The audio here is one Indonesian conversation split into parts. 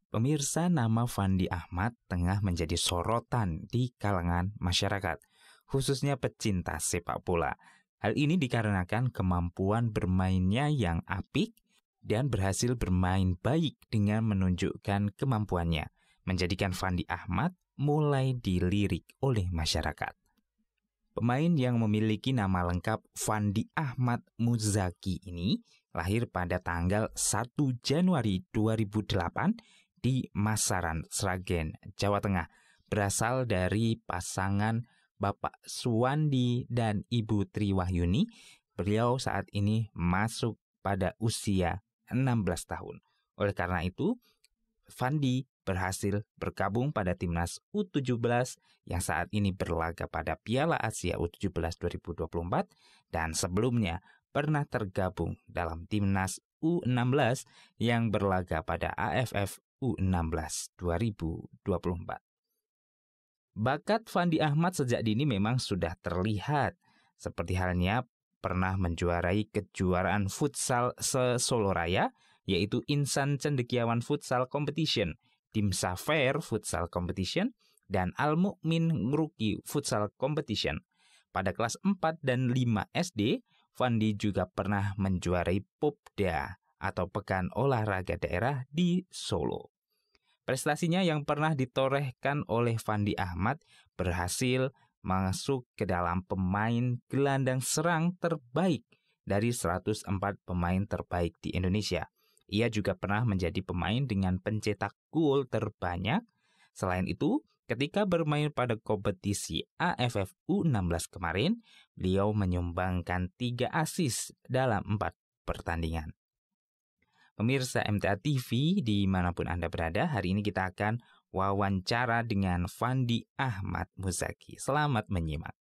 Pemirsa, nama Fandi Ahmad tengah menjadi sorotan di kalangan masyarakat, khususnya pecinta sepak bola. Hal ini dikarenakan kemampuan bermainnya yang apik dan berhasil bermain baik dengan menunjukkan kemampuannya, menjadikan Fandi Ahmad mulai dilirik oleh masyarakat. Pemain yang memiliki nama lengkap Fandi Ahmad Muzaki ini lahir pada tanggal 1 Januari 2008 di Masaran, Sragen, Jawa Tengah. Berasal dari pasangan Bapak Suwandi dan Ibu Triwahyuni. Beliau saat ini masuk pada usia 16 tahun. Oleh karena itu, Fandi berhasil bergabung pada timnas U17 yang saat ini berlaga pada Piala Asia U17 2024 dan sebelumnya pernah tergabung dalam timnas U16 yang berlaga pada AFF U16 2024. Bakat Fandi Ahmad sejak dini memang sudah terlihat, seperti halnya pernah menjuarai kejuaraan futsal se-Solo Raya, yaitu Insan Cendekiawan Futsal Competition, Dimsa Fair Futsal Competition, dan Al Mukmin Ngeruki Futsal Competition. Pada kelas 4 dan 5 SD, Fandi juga pernah menjuarai Popda atau Pekan Olahraga Daerah di Solo. Prestasinya yang pernah ditorehkan oleh Fandi Ahmad berhasil masuk ke dalam pemain gelandang serang terbaik dari 104 pemain terbaik di Indonesia. Ia juga pernah menjadi pemain dengan pencetak gol terbanyak. Selain itu, ketika bermain pada kompetisi AFF U16 kemarin, beliau menyumbangkan 3 assist dalam 4 pertandingan. Pemirsa MTA TV dimanapun Anda berada, hari ini kita akan wawancara dengan Fandi Ahmad Muzaki. Selamat menyimak.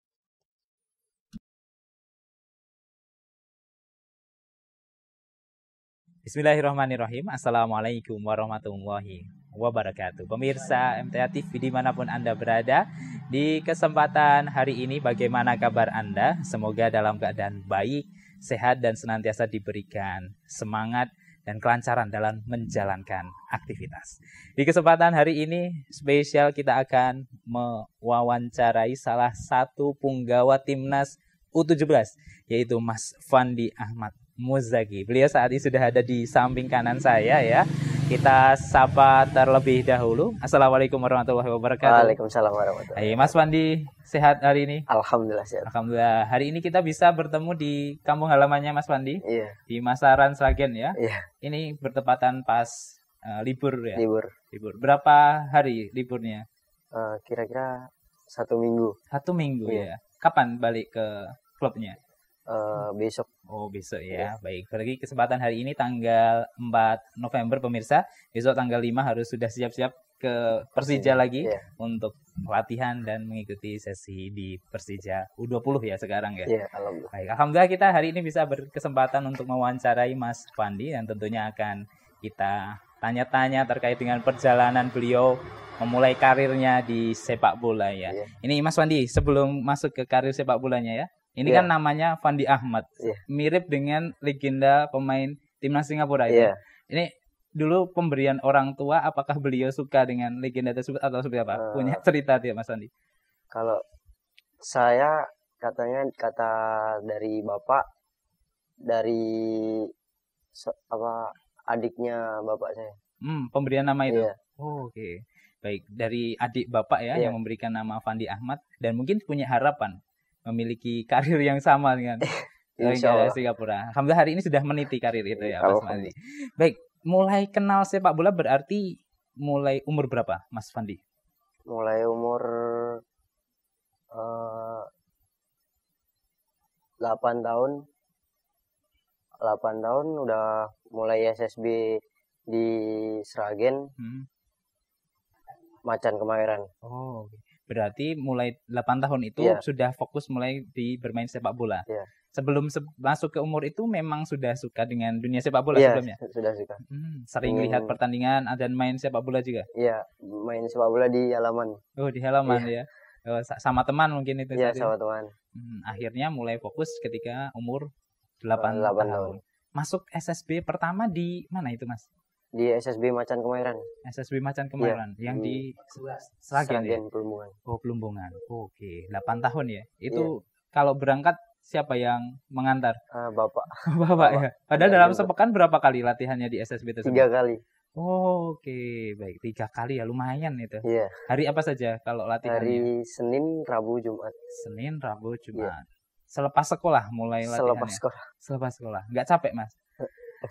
Bismillahirrahmanirrahim. Assalamualaikum warahmatullahi wabarakatuh. Pemirsa MTA TV dimanapun Anda berada, di kesempatan hari ini bagaimana kabar Anda? Semoga dalam keadaan baik, sehat, dan senantiasa diberikan semangat dan kelancaran dalam menjalankan aktivitas. Di kesempatan hari ini spesial kita akan mewawancarai salah satu punggawa timnas U17, yaitu Mas Fandi Ahmad Muzaki. Beliau saat ini sudah ada di samping kanan saya ya. Kita sapa terlebih dahulu. Assalamualaikum warahmatullahi wabarakatuh. Waalaikumsalam warahmatullahi wabarakatuh. Hai, Mas Fandi, sehat hari ini? Alhamdulillah sehat. Alhamdulillah. Hari ini kita bisa bertemu di kampung halamannya Mas Fandi. Iya. Di Masaran, Sragen ya. Iya. Ini bertepatan pas libur ya. Libur. Berapa hari liburnya? Kira-kira 1 minggu. 1 minggu Iya. ya. Kapan balik ke klubnya? Besok. Oh, besok Iya. ya. Baik. Berarti kesempatan hari ini tanggal 4 November pemirsa. Besok tanggal 5 harus sudah siap-siap ke Persija lagi Iya. untuk latihan dan mengikuti sesi di Persija U20 ya sekarang ya. Iya, alhamdulillah. Baik, alhamdulillah kita hari ini bisa berkesempatan untuk mewawancarai Mas Fandi dan tentunya akan kita tanya-tanya terkait dengan perjalanan beliau memulai karirnya di sepak bola ya. Iya. Ini Mas Fandi, sebelum masuk ke karir sepak bolanya ya, ini Iya. kan namanya Fandi Ahmad. Iya. Mirip dengan legenda pemain timnas Singapura itu. Iya. Ini dulu pemberian orang tua, apakah beliau suka dengan legenda tersebut atau seperti apa? Punya cerita dia Mas Fandi? Kalau saya kata dari bapak, dari adiknya bapak saya. Pemberian nama itu. Iya. Oh, oke. Baik, dari adik bapak ya Iya. yang memberikan nama Fandi Ahmad dan mungkin punya harapan memiliki karir yang sama dengan legenda Singapura. Alhamdulillah hari ini sudah meniti karir itu ya Mas Fandi. Baik, mulai kenal sepak bola berarti mulai umur berapa Mas Fandi? Mulai umur 8 tahun. 8 tahun udah mulai SSB di Sragen. Macan Kemayoran. Oh, berarti mulai 8 tahun itu Iya. sudah fokus mulai di bermain sepak bola. Iya. Sebelum masuk ke umur itu memang sudah suka dengan dunia sepak bola Iya, sebelumnya? sudah suka. Sering lihat pertandingan dan main sepak bola juga? Iya, main sepak bola di halaman. Oh, di halaman ya. Sama teman mungkin itu? Iya, sama teman. Akhirnya mulai fokus ketika umur 8 tahun. Masuk SSB pertama di mana itu Mas? Di SSB Macan Kemayoran. SSB Macan Kemayoran yang di Sragen ya? Plumbungan. Oh, Plumbungan. Oke, 8 tahun ya. Itu kalau berangkat siapa yang mengantar? Bapak. Bapak ya. Padahal Bapak dalam juga. sepekan berapa kali latihannya di SSB tersebut? 3 kali. Oh, oke, baik. 3 kali ya, lumayan itu. Iya. Hari apa saja kalau latihannya? Hari Senin, Rabu, Jumat. Senin, Rabu, Jumat. Selepas sekolah mulai latihannya? Selepas sekolah. Selepas sekolah. Nggak capek, Mas?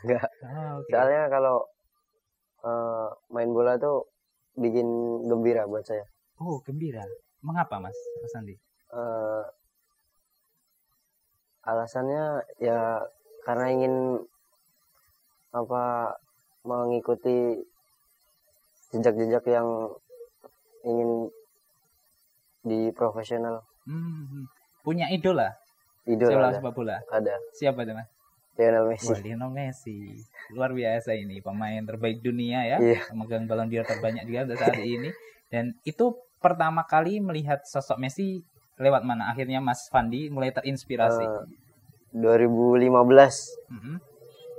Enggak. Oh, oke. Soalnya kalau main bola tuh bikin gembira buat saya. Oh, gembira. Mengapa, Mas Andi? Alasannya ya karena ingin mengikuti jejak-jejak yang ingin di profesional. Punya idola? Idola sepak bola? Ada. Siapa tuh, Mas? Lionel Messi. Wah, Lionel Messi. Luar biasa ini, pemain terbaik dunia ya. Iya. Memegang Ballon d'Or terbanyak juga untuk saat ini. Dan itu pertama kali melihat sosok Messi lewat mana? Akhirnya Mas Fandi mulai terinspirasi. 2015.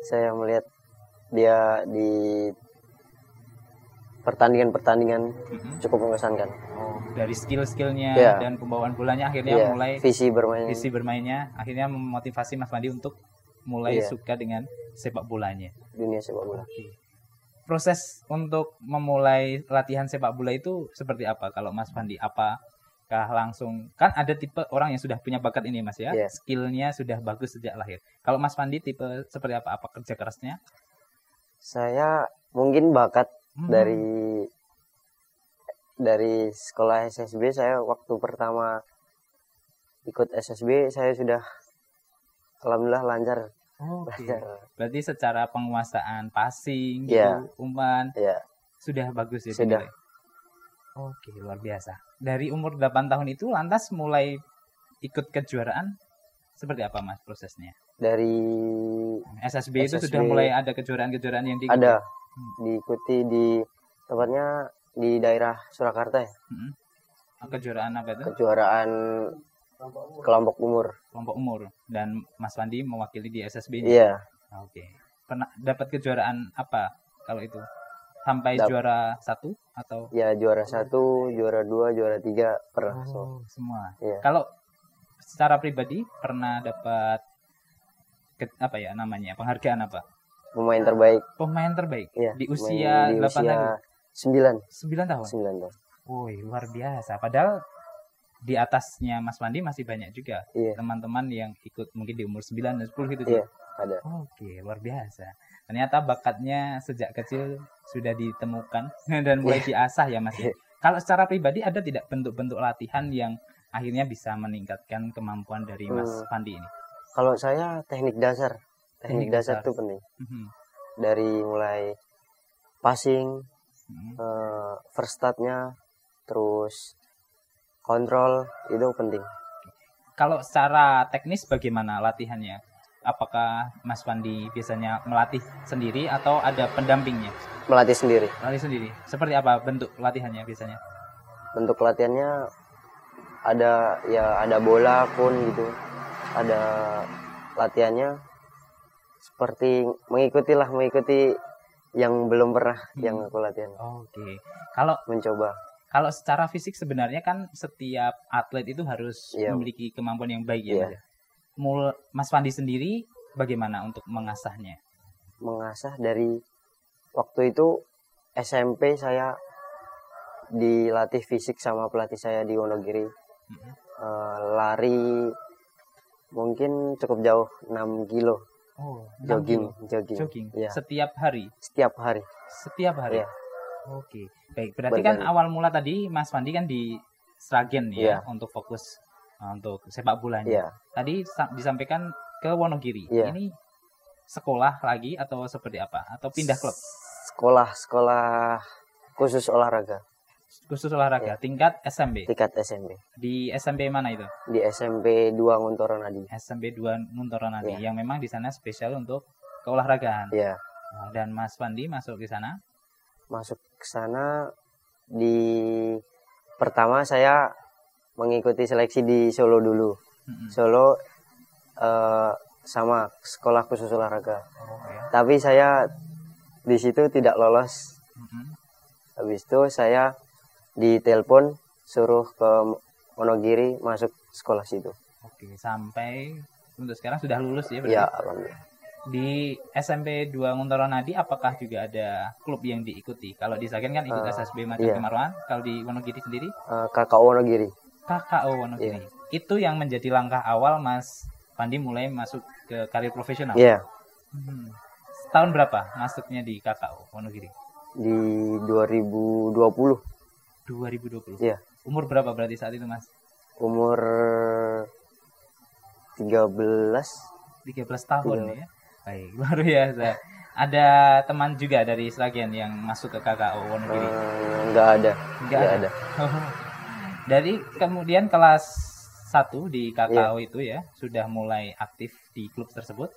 Saya melihat dia di pertandingan-pertandingan cukup mengesankan. Oh, dari skill-skillnya dan pembawaan bolanya akhirnya mulai visi bermainnya akhirnya memotivasi Mas Fandi untuk mulai suka dengan sepak bolanya. Dunia sepak bola. Okay. Proses untuk memulai latihan sepak bola itu seperti apa kalau Mas Fandi? Apakah langsung, kan ada tipe orang yang sudah punya bakat ini Mas ya, skillnya sudah bagus sejak lahir. Kalau Mas Fandi tipe seperti apa? Apa kerja kerasnya? Saya mungkin bakat dari sekolah SSB. Saya waktu pertama ikut SSB saya sudah alhamdulillah lancar. Oke. Berarti secara penguasaan passing gitu, umpan sudah bagus ya. Sudah. Oke, luar biasa. Dari umur 8 tahun itu lantas mulai ikut kejuaraan seperti apa Mas prosesnya? Dari SSB itu sudah mulai ada kejuaraan-kejuaraan yang diikuti? Ada. Diikuti di tempatnya di daerah Surakarta ya. Kejuaraan apa itu? Kejuaraan kelompok umur. Kelompok umur. Dan Mas Fandi mewakili di SSB-nya? Iya. Oke. Pernah dapat kejuaraan apa kalau itu? Sampai juara 1 atau? Ya, juara 1, juara 2, juara 3 pernah. Semua. Iya. Kalau secara pribadi pernah dapat penghargaan apa? Pemain terbaik. Pemain terbaik? Iya. Di usia 8 tahun? 9 tahun? 9 tahun. Wih, luar biasa. Padahal di atasnya Mas Fandi masih banyak juga teman-teman yang ikut mungkin di umur 9 dan 10 gitu. Iya, ada. Oke, luar biasa. Ternyata bakatnya sejak kecil sudah ditemukan dan mulai diasah ya Mas. Kalau secara pribadi ada tidak bentuk-bentuk latihan yang akhirnya bisa meningkatkan kemampuan dari Mas Fandi ini? Kalau saya teknik dasar. Teknik dasar itu penting. Dari mulai passing, first touch-nya, terus kontrol, itu penting. Kalau secara teknis bagaimana latihannya? Apakah Mas Fandi biasanya melatih sendiri atau ada pendampingnya? Melatih sendiri. Melatih sendiri. Seperti apa bentuk latihannya biasanya? Bentuk latihannya ada bola pun gitu. Ada latihannya seperti mengikuti yang belum pernah yang aku latihan. Oke. Kalau secara fisik sebenarnya kan setiap atlet itu harus memiliki kemampuan yang baik ya. Mas Fandi sendiri bagaimana untuk mengasahnya? Mengasah dari waktu itu SMP saya dilatih fisik sama pelatih saya di Wonogiri. Lari mungkin cukup jauh 6 kilo. Jogging. Ya. Setiap hari? Setiap hari. Ya. Oke, baik. Berarti kan awal mula tadi Mas Fandi kan di Sragen ya untuk fokus untuk sepak bolanya. Yeah. Tadi disampaikan ke Wonogiri. Ini sekolah lagi atau seperti apa? Atau pindah klub? Sekolah khusus olahraga. Khusus olahraga, tingkat SMP? Tingkat SMP. Di SMP mana itu? Di SMP 2 Nguntoronadi. SMP 2 Nguntoronadi, yang memang di sana spesial untuk keolahragaan. Iya. Dan Mas Fandi masuk ke sana? Masuk ke sana pertama saya mengikuti seleksi di Solo dulu. Solo sama sekolah khusus olahraga. Tapi saya di situ tidak lolos. Habis itu saya ditelepon suruh ke Wonogiri masuk sekolah situ. Oke, sampai untuk sekarang sudah lulus ya berarti? Ya, alhamdulillah. Di SMP 2 Nguntoro Nadi apakah juga ada klub yang diikuti? Kalau di Sragen kan ikut SSB Macan iya. Kemaruan, kalau di Wonogiri sendiri? KKO Wonogiri. KKO Wonogiri. Itu yang menjadi langkah awal Mas Pandi mulai masuk ke karir profesional? Iya. Tahun berapa masuknya di KKO Wonogiri? Di 2020. 2020? Iya. Umur berapa berarti saat itu Mas? Umur 13 tahun ya. Baik, luar biasa. Ada teman juga dari Sragen yang masuk ke KKO Wonogiri? Enggak ada. Dari kemudian kelas 1 di KKO itu ya, sudah mulai aktif di klub tersebut.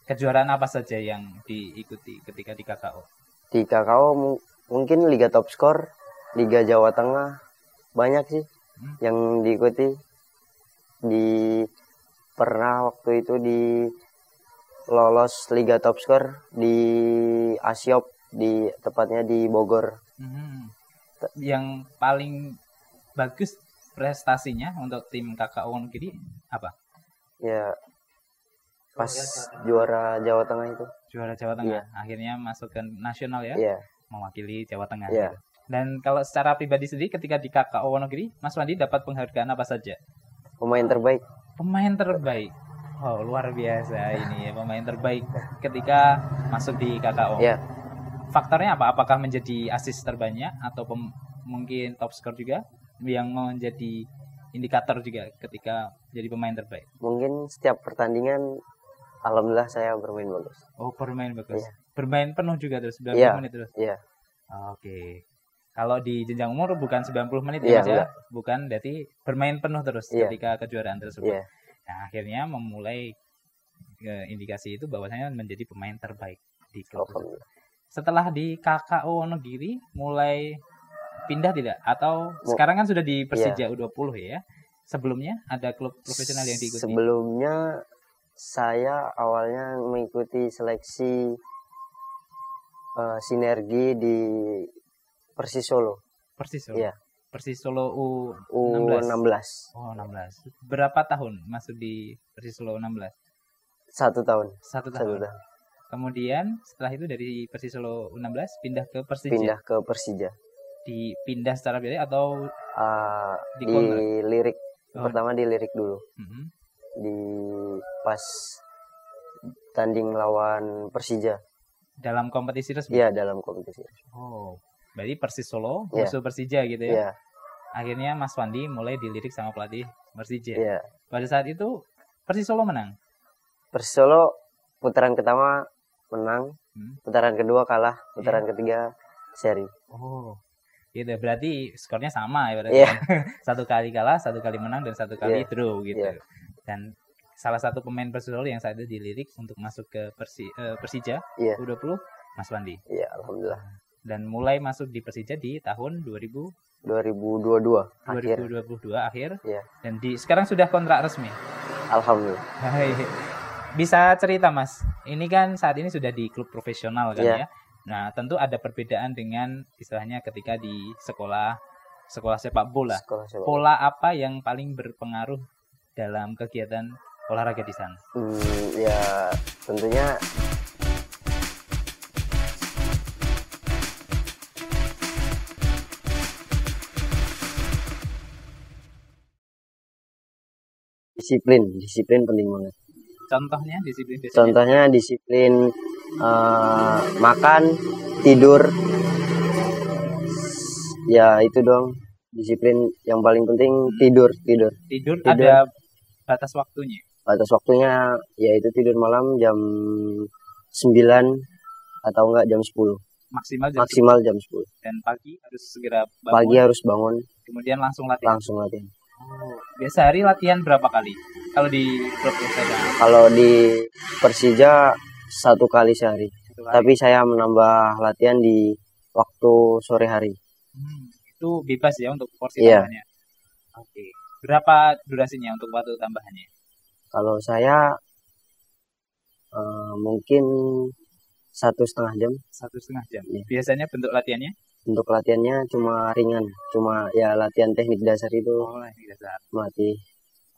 Kejuaraan apa saja yang diikuti ketika di KKO? Di KKO mungkin Liga Top Skor, Liga Jawa Tengah, banyak sih yang diikuti. Pernah waktu itu lolos Liga Top Skor di Asiop, tepatnya di Bogor. Yang paling bagus prestasinya untuk tim KKO Wonogiri apa? Ya, pas juara Jawa Tengah itu. Juara Jawa Tengah. Akhirnya masuk ke nasional ya? Mewakili Jawa Tengah. Gitu. Dan kalau secara pribadi sendiri ketika di KKO Wonogiri, Mas Wandi dapat penghargaan apa saja? Pemain terbaik. Pemain terbaik. Oh, luar biasa ini ya, pemain terbaik ketika masuk di KKO. Faktornya apa? Apakah menjadi asis terbanyak atau mungkin top skor juga yang menjadi indikator juga ketika jadi pemain terbaik? Mungkin setiap pertandingan alhamdulillah saya bermain bagus. Oh, bermain bagus. Bermain penuh juga terus 90 menit terus. Oke. Kalau di jenjang umur bukan 90 menit ya Mas ya? Bukan, berarti bermain penuh terus ketika kejuaraan tersebut. Nah, akhirnya memulai indikasi itu bahwasanya menjadi pemain terbaik di klub tersebut. Setelah di KKO Wonogiri mulai pindah tidak? Atau sekarang kan sudah di Persija U20 ya? Sebelumnya ada klub profesional yang diikuti? Sebelumnya saya awalnya mengikuti seleksi sinergi di Persis Solo. Persis Solo? Iya. Persis Solo U16. Oh, 16. Berapa tahun masuk di Persis Solo U16? 1 tahun. 1 tahun. Kemudian setelah itu dari Persis Solo U16 pindah ke Persija? Pindah ke Persija. Dipindah secara biaya atau di Lirik. Pertama di Lirik dulu. Di pas tanding lawan Persija. Dalam kompetisi resmi? Iya, dalam kompetisi. Oh, berarti Persis Solo musuh Persija gitu ya? Akhirnya Mas Wandi mulai dilirik sama pelatih Persija. Pada saat itu Persis Solo menang? Persis Solo putaran pertama menang, putaran kedua kalah, putaran ketiga seri. Oh, gitu. Berarti skornya sama ya berarti. 1 kali kalah, 1 kali menang, dan 1 kali draw gitu. Dan salah satu pemain Persis Solo yang saat itu dilirik untuk masuk ke Persija U20, Mas Wandi. Iya, alhamdulillah. Dan mulai masuk di Persija di tahun 2022 akhir. Dan sekarang sudah kontrak resmi. Alhamdulillah. Bisa cerita Mas, ini kan saat ini sudah di klub profesional kan ya. Nah, tentu ada perbedaan dengan istilahnya ketika di sekolah sepak bola. Pola apa yang paling berpengaruh dalam kegiatan olahraga di sana? Ya tentunya disiplin penting banget. Contohnya disiplin. Contohnya disiplin makan, tidur. Ya itu dong. Disiplin yang paling penting tidur. Ada batas waktunya. Batas waktunya yaitu tidur malam jam 9 atau enggak jam 10. Maksimal jam 10. Dan pagi harus segera bangun. Pagi harus bangun. Kemudian langsung latihan. Oh, biasa hari latihan berapa kali? Kalau di klub profesional? Kalau di Persija 1 kali sehari. Tapi saya menambah latihan di waktu sore hari. Itu bebas ya untuk porsi tambahannya? Oke. Berapa durasinya untuk waktu tambahannya? Kalau saya mungkin 1,5 jam. 1,5 jam. Iya. Biasanya bentuk latihannya? Untuk latihannya cuma ringan, cuma ya latihan teknik dasar itu, Oh, ini dasar. melatih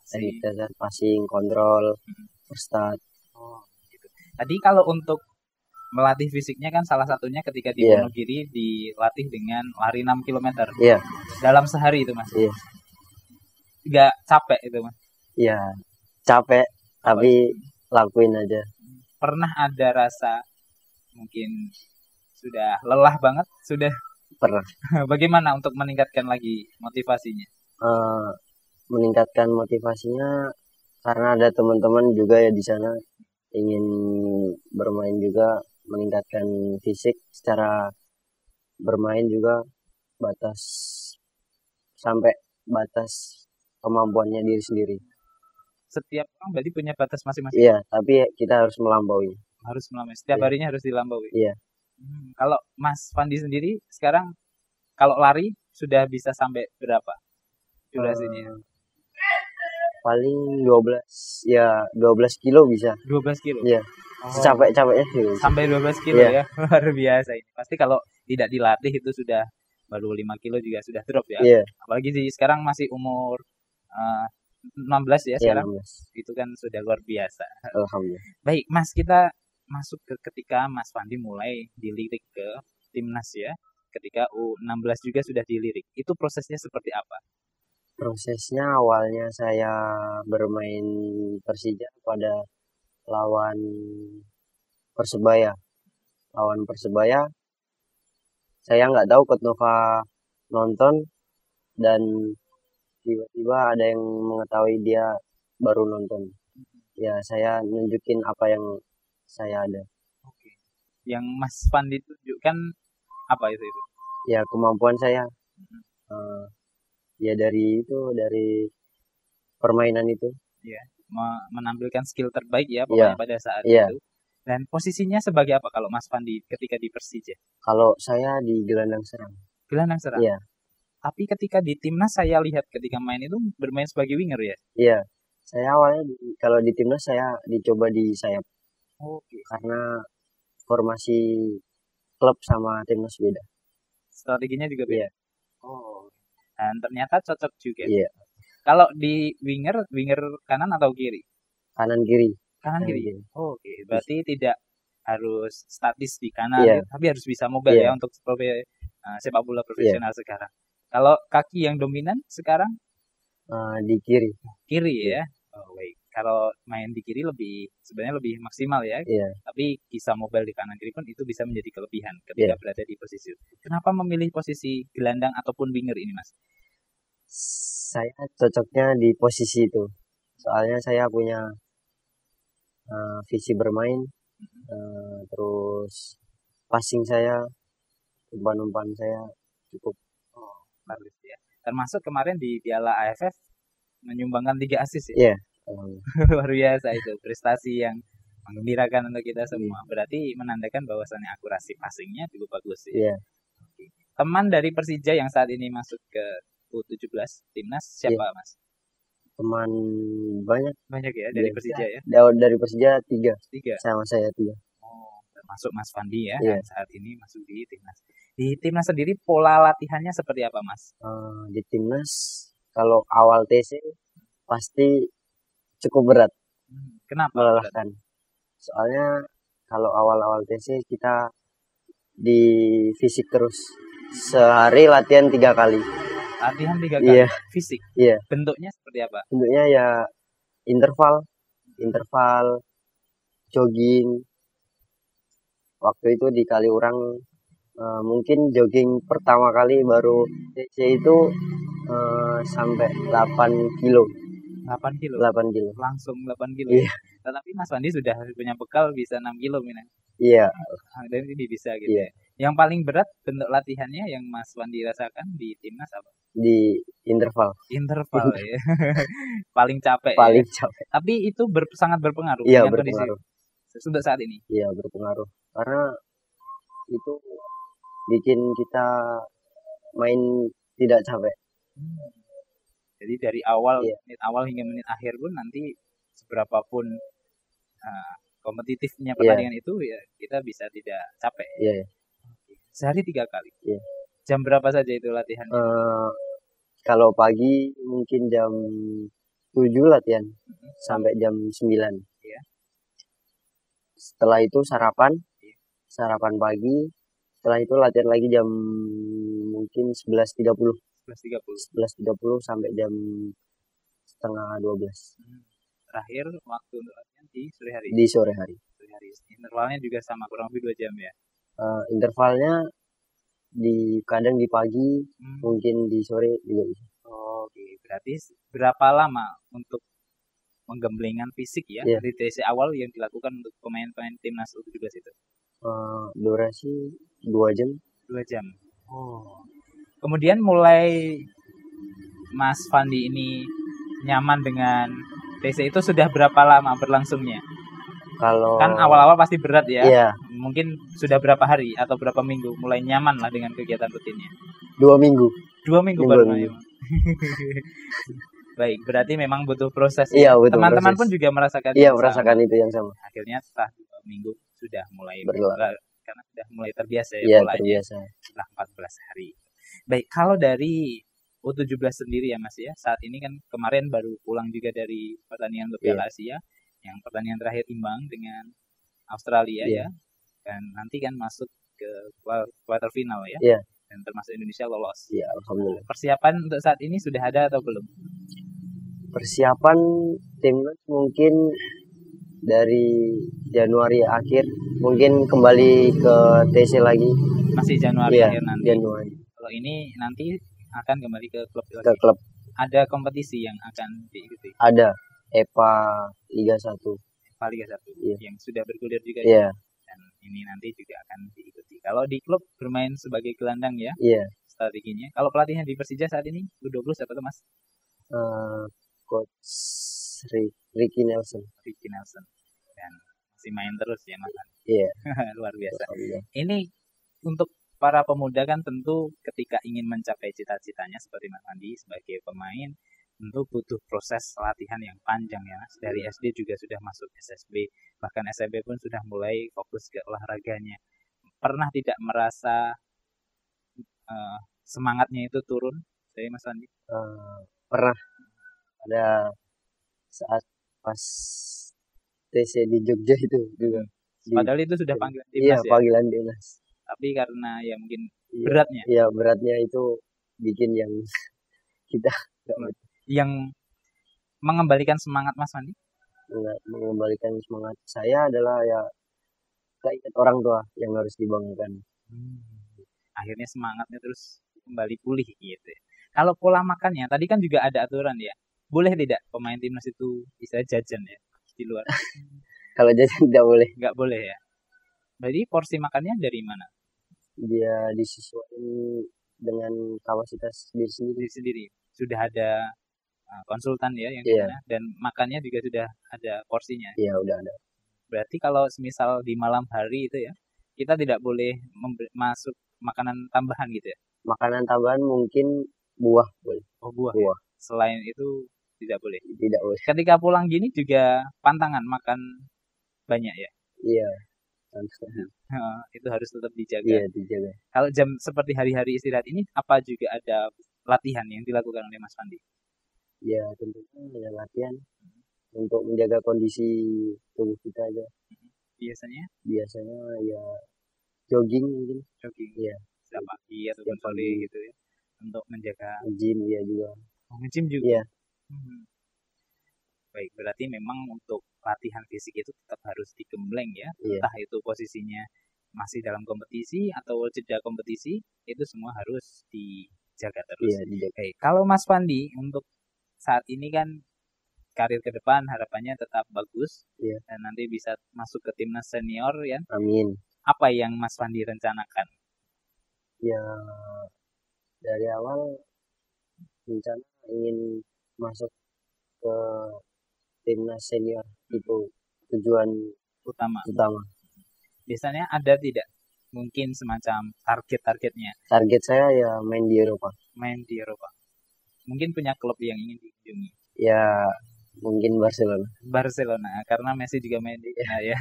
teknik Sih. dasar, passing, kontrol, Mm-mm. first start. Oh, gitu. Tadi kalau untuk melatih fisiknya kan salah satunya ketika di Iya. Wonogiri dilatih dengan lari 6 km Iya, dalam sehari itu, Mas. iya, Nggak capek itu, Mas? iya. Capek, tapi lakuin aja. Pernah ada rasa mungkin sudah lelah banget, sudah Pernah. bagaimana untuk meningkatkan lagi motivasinya? Eh, meningkatkan motivasinya karena ada teman-teman juga ya di sana ingin bermain juga, meningkatkan fisik secara bermain juga, batas sampai batas kemampuannya diri sendiri. Setiap orang berarti punya batas masing-masing. Iya, tapi kita harus melampaui. Harus melampaui. Setiap Iya. harinya harus dilampaui. Iya. Kalau Mas Fandi sendiri sekarang kalau lari sudah bisa sampai berapa durasinya? Paling 12 kilo bisa. 12 kilo. Iya. Oh, Secapek-capeknya sih. sampai 12 kilo Iya. ya. Luar biasa ini. Pasti kalau tidak dilatih itu sudah baru 5 kilo juga sudah drop ya. Iya. Apalagi sekarang masih umur 16 ya Iya, sekarang. 16. Itu kan sudah luar biasa. Alhamdulillah. Baik, Mas, kita masuk ke ketika Mas Fandi mulai dilirik ke timnas ya. Ketika U16 juga sudah dilirik. Itu prosesnya seperti apa? Prosesnya awalnya saya bermain Persija pada lawan Persebaya. Lawan Persebaya, saya nggak tahu Coach Nova nonton dan tiba-tiba ada yang mengetahui dia baru nonton. Ya, saya nunjukin apa yang saya ada. Oke. Yang Mas Fandi tunjukkan apa itu? Ya, kemampuan saya. Ya dari permainan itu. Ya, menampilkan skill terbaik ya pokoknya pada saat Iya. itu. Dan posisinya sebagai apa kalau Mas Fandi ketika di Persija? Kalau saya di gelandang serang. Gelandang serang. Iya. Tapi ketika di timnas saya lihat ketika main itu bermain sebagai winger ya. Iya. Saya awalnya kalau di timnas saya dicoba di sayap. Oke. Karena formasi klub sama timnas beda. Strateginya juga beda. Iya. Oh. Dan ternyata cocok juga. Iya. Kalau di winger kanan atau kiri? Kanan kiri. Kanan kiri. Oke. Berarti tidak harus statis di kanan, Iya. tapi harus bisa mobile Iya. ya untuk sepak bola profesional sekarang. Kalau kaki yang dominan sekarang di kiri. Kiri ya. Oh, baik. Kalau main di kiri sebenarnya lebih maksimal ya. Iya. Tapi bisa mobile di kanan kiri pun itu bisa menjadi kelebihan ketika berada di posisi. Kenapa memilih posisi gelandang ataupun winger ini, Mas? Saya cocoknya di posisi itu. Soalnya saya punya visi bermain, terus passing saya, umpan-umpan saya cukup. Bagus ya. Termasuk kemarin di Piala AFF menyumbangkan 3 assist ya. Iya. Luar biasa itu, prestasi yang menggembirakan untuk kita semua. Berarti menandakan bahwasannya akurasi passingnya cukup bagus ya. Iya. Teman dari Persija yang saat ini masuk ke U17 timnas siapa, Mas? Teman banyak ya dari Persija ya. Dari Persija 3. Sama saya 3. Oh, termasuk Mas Fandi ya, Iya. yang saat ini masuk di timnas. Di timnas sendiri pola latihannya seperti apa, Mas? Di timnas kalau awal TC pasti cukup berat. Kenapa? Melelahkan. Soalnya kalau awal-awal TC kita di fisik terus. Sehari latihan 3 kali. Latihan 3 kali. Iya. Fisik. Iya. Bentuknya seperti apa? Bentuknya ya interval, jogging. Waktu itu di Kaliurang mungkin jogging pertama kali baru TC itu sampai 8 kilo. 8 kilo? 8 kilo. Langsung 8 kilo? Iya. Tetapi Mas Fandi sudah punya bekal bisa 6 kilo Mina. Iya. Dan ini bisa gitu Iya. ya. Yang paling berat bentuk latihannya yang Mas Fandi rasakan di timnas apa? Di interval. Interval ya. Paling capek Paling ya. capek. Tapi itu sangat berpengaruh Iya, dengan berpengaruh. kondisi untuk saat ini. Iya, berpengaruh. Karena itu bikin kita main tidak capek. Jadi dari awal menit awal hingga menit akhir pun nanti seberapapun kompetitifnya pertandingan itu ya kita bisa tidak capek. Iya. Sehari 3 kali. Iya. Jam berapa saja itu latihannya? Kalau pagi mungkin jam 7 latihan sampai jam 9. Iya. Setelah itu sarapan pagi. Setelah itu latihan lagi jam mungkin 11.30 sampai jam setengah 12. Terakhir waktu untuk latihan di sore hari. Di sore hari. Intervalnya juga sama, kurang lebih 2 jam ya. Intervalnya kadang di pagi, mungkin di sore juga bisa. Oke, berarti berapa lama untuk penggemblengan fisik ya dari TC awal yang dilakukan untuk pemain-pemain timnas U17 itu? Durasi 2 jam. 2 jam. Kemudian mulai Mas Fandi ini nyaman dengan TC itu sudah berapa lama berlangsungnya? Kalau kan awal-awal pasti berat ya. Iya. Mungkin sudah berapa hari atau berapa minggu mulai nyaman lah dengan kegiatan rutinnya? 2 minggu. 2 minggu baru mulai. Baik, berarti memang butuh proses. Iya, butuh teman-teman proses. pun juga merasakan. Iya, merasakan itu yang sama. Akhirnya setelah 2 minggu sudah mulai karena sudah mulai terbiasa ya polanya. Terbiasa. Setelah 14 hari. Baik, kalau dari U17 sendiri ya Mas ya, saat ini kan kemarin baru pulang juga dari pertandingan Piala Asia, yang pertandingan terakhir imbang dengan Australia ya, dan nanti kan masuk ke quarter final ya, dan termasuk Indonesia lolos. Iya, alhamdulillah. Persiapan untuk saat ini sudah ada atau belum? Persiapan timnas mungkin dari Januari akhir, mungkin kembali ke TC lagi. Masih Januari akhir nanti. Januari. Kalau ini nanti akan kembali ke klub lagi. Ke klub. Ada kompetisi yang akan diikuti? Ada. EPA Liga 1. EPA Liga 1 yang sudah bergulir juga ya. Dan ini nanti juga akan diikuti. Kalau di klub bermain sebagai gelandang ya. Strateginya. Kalau pelatihnya di Persija saat ini U20 siapa tuh Mas? Coach Ricky Nelson. Dan masih main terus ya Mas. Iya. Luar biasa. Ini untuk para pemuda kan tentu ketika ingin mencapai cita-citanya seperti Mas Andi sebagai pemain, tentu butuh proses latihan yang panjang ya. Dari SD juga sudah masuk SSB, bahkan SMP pun sudah mulai fokus ke olahraganya. Pernah tidak merasa semangatnya itu turun dari Mas Andi? Pernah. Ada saat pas TC di Jogja itu juga. Padahal itu sudah panggilan timnas ya? Iya, panggilan timnas. Tapi karena ya mungkin beratnya. Iya, beratnya itu bikin yang kita yang mengembalikan semangat Mas Fandi? Mengembalikan semangat saya adalah ya keinget orang tua yang harus dibanggakan. Akhirnya semangatnya terus kembali pulih gitu ya. Kalau pola makannya tadi kan juga ada aturan ya. Boleh tidak pemain timnas itu bisa jajan ya di luar? Kalau jajan tidak boleh. Nggak boleh ya. Berarti porsi makannya dari mana? Dia disesuaikan dengan kapasitas diri sendiri. Sudah ada konsultan ya yang dimana, dan makannya juga sudah ada porsinya. Iya, udah ada. Berarti kalau semisal di malam hari itu ya, kita tidak boleh masuk makanan tambahan gitu ya? Makanan tambahan mungkin buah boleh. Oh, buah. Ya? Selain itu tidak boleh. Tidak boleh. Ketika pulang gini juga pantangan makan banyak ya? Iya. Itu harus tetap dijaga. Iya, dijaga. Kalau jam seperti hari-hari istirahat ini, apa juga ada latihan yang dilakukan oleh Mas Fandi? Ya, tentunya ada latihan untuk menjaga kondisi tubuh kita aja. Biasanya ya jogging mungkin. Jogging. Iya. Setiap pagi atau sore gitu ya. Untuk menjaga. Gym ya juga. Nge-gym juga. Iya. Baik, berarti memang untuk latihan fisik itu tetap harus digembleng ya. Entah itu posisinya masih dalam kompetisi atau jeda kompetisi, itu semua harus dijaga terus. Iya, dijaga. Oke, kalau Mas Fandi untuk saat ini kan karir ke depan harapannya tetap bagus dan nanti bisa masuk ke timnas senior ya. Amin. Apa yang Mas Fandi rencanakan? Ya, dari awal rencana ingin masuk ke timnas senior, itu tujuan utama. Biasanya ada tidak mungkin semacam target-targetnya? Target saya ya main di Eropa. Mungkin punya klub yang ingin dikunjungi? Ya Mungkin Barcelona. Barcelona karena Messi juga main di sana ya.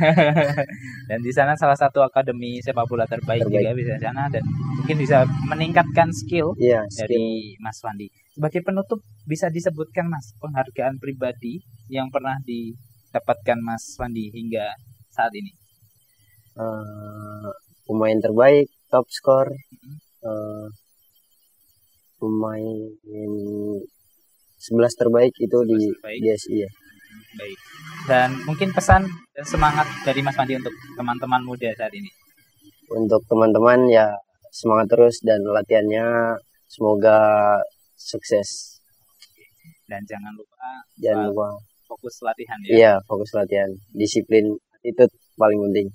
Dan di sana salah satu akademi sepak bola terbaik juga bisa di sana dan mungkin bisa meningkatkan skill Iya, dari Mas Fandi. Sebagai penutup bisa disebutkan Mas penghargaan pribadi yang pernah didapatkan Mas Fandi hingga saat ini. Pemain terbaik, top skor, pemain 11 terbaik itu 11 di terbaik. GSI ya. Baik. Dan mungkin pesan dan semangat dari Mas Fandi untuk teman-teman muda saat ini. Untuk teman-teman ya semangat terus dan latihannya semoga sukses. Dan jangan lupa fokus latihan ya. Iya, fokus latihan. Disiplin itu paling penting.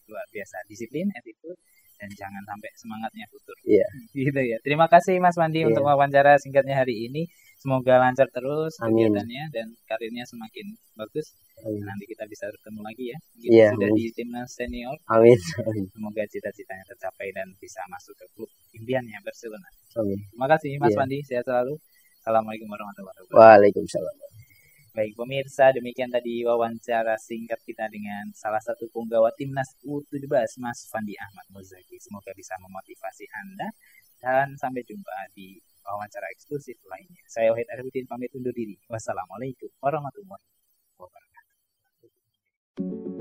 Luar biasa, disiplin, attitude, dan jangan sampai semangatnya futur. Iya. Gitu ya. Terima kasih Mas Fandi untuk wawancara singkatnya hari ini. Semoga lancar terus kegiatannya dan karirnya semakin bagus. Nanti kita bisa bertemu lagi ya. Kita sudah di timnas senior. Amin. Semoga cita-citanya tercapai dan bisa masuk ke klub impiannya Barcelona. Amin. Terima kasih Mas Fandi. Sehat selalu. Assalamualaikum warahmatullahi wabarakatuh. Waalaikumsalam. Baik pemirsa, demikian tadi wawancara singkat kita dengan salah satu punggawa timnas U17 Mas Fandi Ahmad Muzaki. Semoga bisa memotivasi Anda dan sampai jumpa di wawancara eksklusif lainnya. Saya Wahid Arifudin pamit undur diri. Wassalamualaikum warahmatullahi wabarakatuh.